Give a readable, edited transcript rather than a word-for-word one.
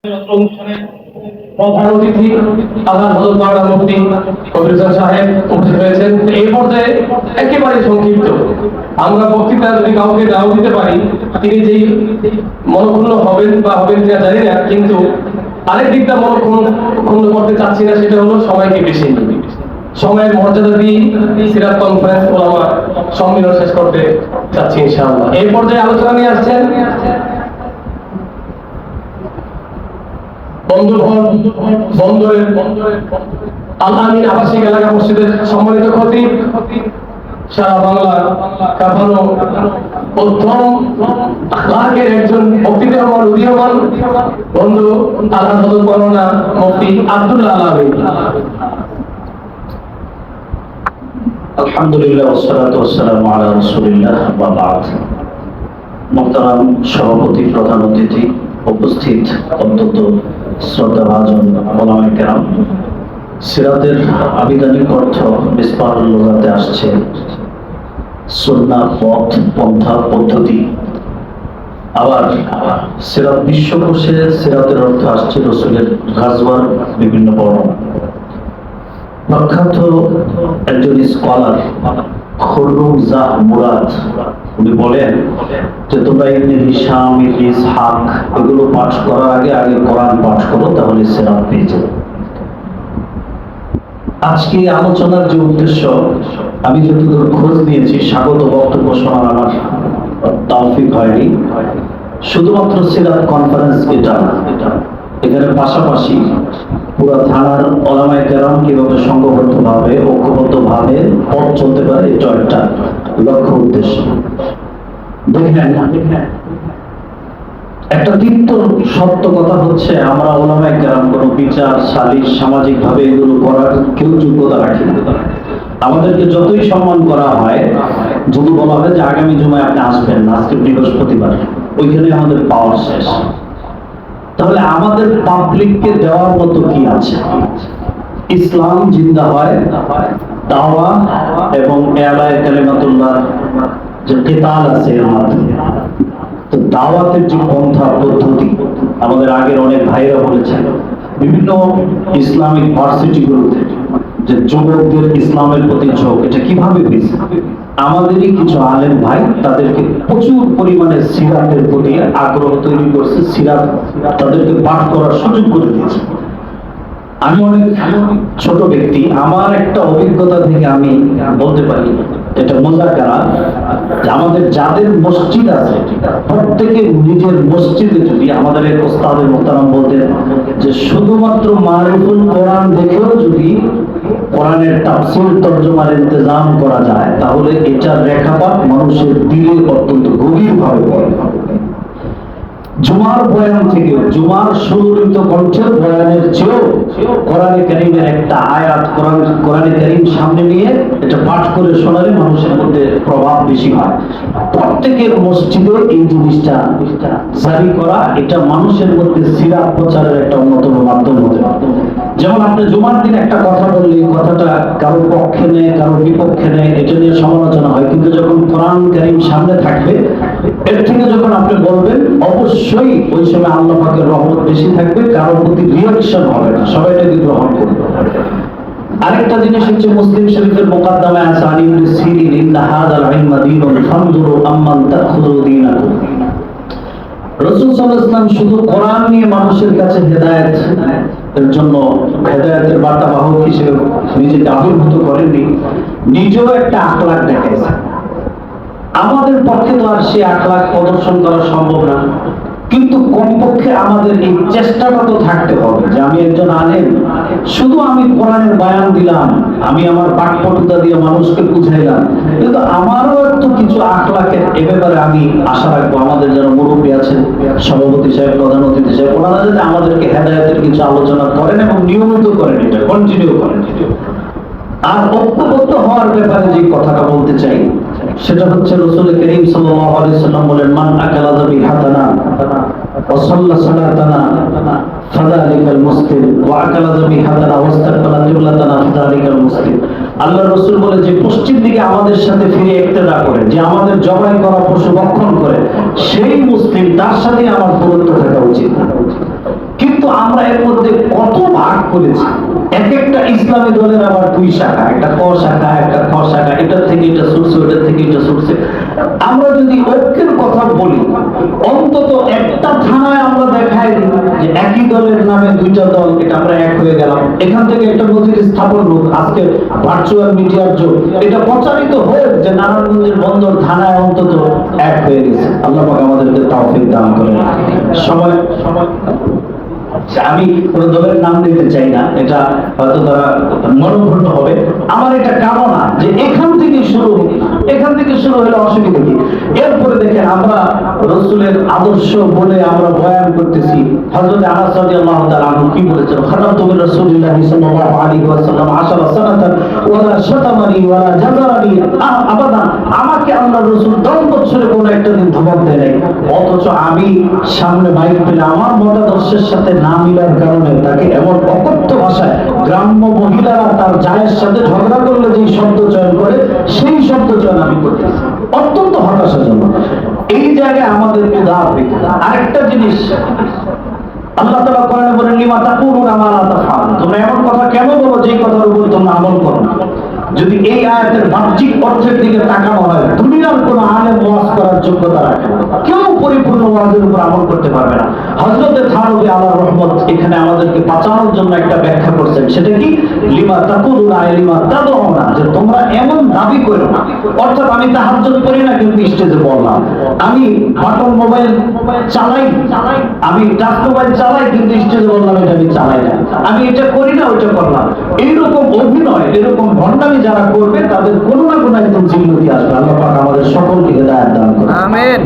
অনুষ্ঠানে প্রধান অতিথি আল্লাহ হযরত মুফতি কবির সাহেব উপস্থিত হয়েছেন। এই পর্যায়ে একেবারে সংক্ষিপ্ত আমরা বক্তৃতা যদি কাউকে দাও দিতে পারি, তিনি যেই মনক্ষুণ্ণ হবেন বা হবেন কিনা জানি না, কিন্তু আরেক দিকটা মনক্ষুণ্ণ করতে চাচ্ছি না, সেটা হলো সময়কে বেশি সময়ের মর্যাদা দিয়ে সিরাত কনফারেন্স ওলামা সম্মেলন শেষ করতে চাচ্ছি ইনশাআল্লাহ। এই পর্যায়ে আলোচনা নিয়ে আসছেন বন্দরের আল আমিন আবাসিক এলাকা মসজিদের সম্মানিত খতিব, সারা বাংলা কাঁপানো উত্তম আখলাকের একজন বক্তৃতামান উদীয়মান বন্ধু আল্লাহ হযরত মাওলানা মুফতি আব্দুল্লাহ আলামী। আলহামদুলিল্লাহ ওয়াসসালাতু ওয়াসসালামু আলা রাসূলিল্লাহ ওয়া বা'দ। মুহতারাম সভাপতি, প্রধান অতিথি, উপস্থিত অত্যন্ত শ্রদ্ধাভাজন ওলামায়ে কেরাম, সিরাতের আবিধানিক অর্থ বিসপার লুগাতে আসছে সুন্নাহ, পথ, পন্থা, পদ্ধতি। আবার সিরাত বিশ্বকোষে সিরাতের অর্থ আসছে রাসূলের গাজওয়ার বিভিন্ন বর্ণনা। প্রখ্যাত একজন স্কলার খুররুম জাহ মুরাদ উনি বলেন যে তোমরা ইবনে হিশাম, ইবনে ইসহাক এগুলো পাঠ করার আগে কোরআন পাঠ করো, তাহলে সিরাত পেয়ে যাবে। আজকে আলোচনার যে উদ্দেশ্য, আমি যতদূর খোঁজ নিয়েছি, স্বাগত বক্তব্য শোনার আমার তৌফিক হয়নি। শুধুমাত্র সিরাত কনফারেন্স এটা না, এখানে পাশাপাশি পুরো থানার ওলামায়ে কেরাম কিভাবে সংঘবদ্ধভাবে ঐক্যবদ্ধভাবে পথ চলতে পারে, এটা একটা লক্ষ্য উদ্দেশ্য। দেখেন, একটা তিক্ত সত্য কথা হচ্ছে, আমরা ওলামায়ে কেরাম কোনো বিচার, সালিশ, সামাজিক ভাবে এগুলো করার কেউ যোগ্যতা রাখি না। আমাদেরকে যতই সম্মান করা হয়, যদি বলা হয় যে আগামী জুমায় আপনি আসবেন না, আজকে বৃহস্পতিবার, ওইখানে আমাদের পাওয়ার শেষ। তাহলে আমাদের পাবলিককে দেওয়ার মতো কি আছে? ইসলাম জিন্দা হয় দাওয়া এবং এলায়ে কালিমাতুল্লাহ যে কিতাল আছে এর মাধ্যমে। তো দাওয়াতের যে পন্থা পদ্ধতি, আমাদের আগের অনেক ভাইরা বলেছেন, বিভিন্ন ইসলামিক ভার্সিটিগুলোতে যে যুবকদের ইসলামের প্রতি ঝোঁক, এটা কিভাবে হয়েছে? আমাদেরই কিছু আলেম ভাই তাদেরকে প্রচুর পরিমাণে সিরাতের প্রতি আগ্রহ তৈরি করছে, সিরাত তাদেরকে পাঠ করার সুযোগ করে দিয়েছে। আমি অনেক ছোট ব্যক্তি, আমার একটা অভিজ্ঞতা থেকে আমি বলতে পারি, এটা মুযাকারা, আমাদের যাদের মসজিদ আছে প্রত্যেকে নিজের মসজিদে যদি আমাদের এক ওস্তাদের মুহতারাম বলতেন যে শুধুমাত্র মারিফুল কোরআন দেখেও যদি কোরআনের তাফসীর তরজমার ইন্তজাম করা যায়, তাহলে এটার রেখাপাত মানুষের দিলে অত্যন্ত গভীরভাবে পড়ে। জুমার বয়ান থেকে, জুমার সুললিত কণ্ঠের বয়ানের চেয়েও কোরআনে কারীমের একটা আয়াত কোরআনে কারীম সামনে নিয়ে এটা পাঠ করে শোনালে মানুষের মধ্যে প্রভাব বেশি হয়। প্রত্যেকের মসজিদে এই জিনিসটা জারি করা, এটা মানুষের মধ্যে সিরাত প্রচারের একটা অন্যতম মাধ্যম হতে পারে। যেমন আপনি জুমার দিন একটা কথা বললে, কথাটা কারো পক্ষে নেয়, কারো বিপক্ষে নেয়, এটা নিয়ে সমালোচনা হয়, কিন্তু যখন কোরআন কারীম সামনে থাকবে, এর থেকে যখন আপনি বলবেন, অবশ্যই ওই সময় আল্লাহ পাকের রহমত বেশি থাকবে, কারোর প্রতি রিঅ্যাকশন হবে না, সবাই এটাকে গ্রহণ করবে। আরেকটা জিনিস হচ্ছে, মুসলিম শরীফের মুকাদ্দামায় আছে আলী ইবনে সিরিন, ইন্না হাযাল ইলমা দীনুন ফানজুরু আম্মান তাখুযু দীনাকুম। রাসূল সাল্লাল্লাহু আলাইহি ওয়াসাল্লাম শুধু কোরআন নিয়ে মানুষের কাছে হেদায়েত এর জন্য হেদায়েতের বার্তাবাহক হিসেবে নিজেকে আবির্ভূত করেননি, নিজেও একটা আখলাক দেখাইছেন। আমাদের পক্ষে তো আর সে আখলাক প্রদর্শন করা সম্ভব না, কিন্তু কমপক্ষে আমাদের এই চেষ্টাটা তো থাকতে হবে যে আমি একজন আলেম, শুধু আমি কোরআনের বয়ান দিলাম, আমি আমার বাকপটুতা দিয়ে মানুষকে বুঝাইলাম, কিন্তু আমারও একটু কিছু আখলাকের এ ব্যাপারে আমি আশা রাখবো। আমাদের যারা মুরব্বী আছেন, সভাপতি সাহেব, প্রধান অতিথি সাহেব, ওনারা যাতে আমাদেরকে হেদায়েতের কিছু আলোচনা করেন এবং নিয়মিত করেন, এটা কন্টিনিউ করেন। আর ঐক্যবদ্ধ হওয়ার ব্যাপারে যে কথাটা বলতে চাই, সেটা হচ্ছে রাসূল করিম সাল্লাল্লাহু আলাইহি ওয়াসাল্লাম বলেন, মান আকালা যাবিহাতানা ওয়া সাল্লা সালাতানা ফাযালিকাল মুসলিম ওয়া আকালা যাবিহাতানা ওয়াস্তাকবালা কিবলাতানা ফাযালিকাল মুসলিম। আল্লাহর রাসূল বলে, যে পশ্চিম দিকে আমাদের সাথে ফিরে ইক্তেদা করে, যে আমাদের জবাই করা পশু ভক্ষণ করে, সেই মুসলিম, তার সাথে আমার দূরত্ব থাকা উচিত। কিন্তু আমরা এর মধ্যে কত ভাগ করেছি। এক একটা ইসলামী দলের আবার দুই শাখা, একটা ক শাখা, একটা খ শাখা, এটার থেকে এটা ছুটছে, ওটার থেকে এটা ছুটছে। আমরা যদি ঐক্যের কথা বলি, অন্তত একটা থানায় আমরা দেখাই দিই যে একই দলের নামে দুইটা দল, এটা আমরা এক হয়ে গেলাম। এখান থেকে একটা নজির স্থাপন হোক, আজকে ভার্চুয়াল মিডিয়ার যুগ, এটা প্রচারিত হয়ে যে নারায়ণগঞ্জের বন্দর থানায় অন্তত এক হয়ে গেছে। আল্লাহ পাক আমাদেরকে তৌফিক দান করেন। সময় আমি কোন দলের নাম দিতে চাই না, এটা হয়তো তারা মনোভূত হবে। আমার এটা কামনা যে এখান থেকে শুরু হলে অসুবিধা কি। এরপরে দেখেন আমরা রাসূলের আদর্শ বলে আমরা বয়ান করতেছি। হযরত আনাস রাদিয়াল্লাহু তাআলা আনহু কি বলেছেন, খাতামতু বির রাসূলিল্লাহি সাল্লাল্লাহু আলাইহি ওয়াসাল্লাম 10 সানাতান ওয়ালা শাতামানি ওয়ালা জাযারানি আবাদা। আমাকে আল্লাহর রাসূল 10 বছরে কোন একটা দিন ধমক দেয় নাই, অথচ আমি সামনে মাইক পেলে আমার মতাদর্শের সাথে না মিলার কারণে তাকে এমন অকথ্য ভাষায় গ্রাম্য মহিলারা তার জায়ের সাথে ঝগড়া করলে যে শব্দ চয়ন করে, সেই শব্দ চয়ন আমি করতেছি। অত্যন্ত হতাশাজনক। এই জায়গায় আমাদের উদাহরণ। আরেকটা জিনিস আল্লাহ তাআলা কোরআনে বলেন, লিমা তাকুলুনা মা লা তাফআলুন, তোমরা এমন কথা কেন বলো যে কথার উপর তোমরা আমল করো না। যদি এই আয়াতের বাহ্যিক অর্থের দিকে তাকানো হয়, দুনিয়ার কোনো আলেম ওয়াজ করার যোগ্যতা রাখে না, কেউ পরিপূর্ণ ওয়াজের উপর আমল করতে পারবে না। হযরতে থানবী আল্লাহর রহমত এখানে আমাদেরকে বাঁচানোর জন্য একটা ব্যাখ্যা করছেন, সেটা কি, লিমা তাকুলুনা লিমা তাদউনা, যে তোমরা এমন দাবি করো না। অর্থাৎ আমি তাহাজ্জুদ করি না কিন্তু স্টেজে বললাম, আমি বাটন মোবাইল চালাই, আমি টাচ মোবাইল চালাই কিন্তু স্টেজে বললাম এটা আমি চালাই না, আমি এটা করি না ওইটা করলাম। এইরকম অভিনয়, এরকম ভণ্ডামি যারা করবে তাদের কোনো না কোনো একদম জিম্মতি আসবে। আল্লাহ পাক আমাদের সকলকে হেদায়েত দান করুন। আমিন।